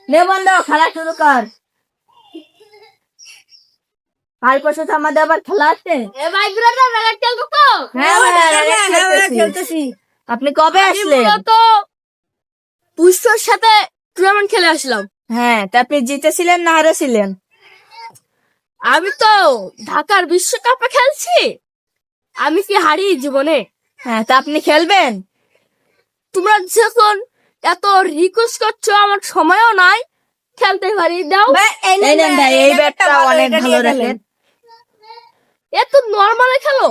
নে বন্ধু খেলা শুরু কর। কাল পরশু তো আমাদের আবার খেলা আছে। ভাই ব্রাদার রেগাট খেলবো তো? হ্যাঁ ভাই খেলতেছি। আপনি কবে আসলেন? তো পুষ্পর সাথে টুর্নামেন্ট খেলে আসলাম। হ্যাঁ, তা আপনি জিতেছিলেন না হারেছিলেন? আমি তো ঢাকার বিশ্বকাপে খেলছি, আমি কি হারি জীবনে? হ্যাঁ, তা আপনি খেলবেন? তোমরা যখন এত রিকোয়েস্ট করছো, আমার সময়ও নাই, খেলতে পারি, দাও। এই নেন ভাই, এই ব্যাটটা অনেক ভালো র্যাকেট। এত নরমালে খেলো?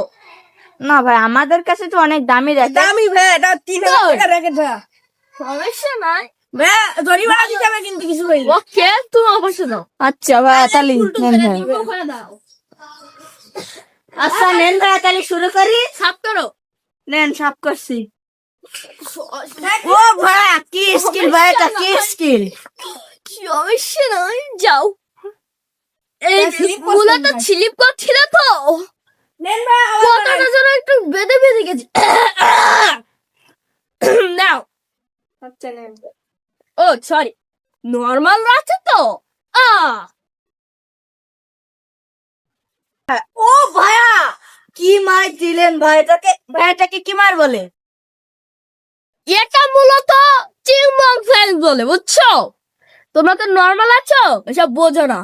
না ভাই, আমাদের কাছে তো অনেক দামি র্যাকেট। দামি ভাই, এটা 3000 টাকার র্যাকেট ভাই। সমস্যা নাই, ভাই জরিমানা দিতে হবে কিন্তু কিছু ভাই। ওকে তুমি অবশ্য দাও। আচ্ছা ভাই, তাহলে নেন ভাই। ওখানে দাও, আচ্ছা নেন ভাই, তাহলে শুরু করি। সাফ করো। নেন, সব করছি। ও ভাই, কি স্কিল ভাই, এটা কি স্কিল? সমস্যা নাই, যাও। এই স্লিপ করছেন মূলত ভাই। স্লিপ করছিল তো, নেন ভাই, আবার কথাটা যেন একটু বেঁধে বেঁধে গেছে। নাও। আচ্ছা নেন। ও সরি, নর্মাল আছে তো। ও ভাইয়া, কি মার দিলেন ভাই, এটাকে কি মার বলে? এটা মূলত চিংবং ফেল বলে, বুঝছো? তোমরা তো নর্মাল আছো, এসব বোঝো না।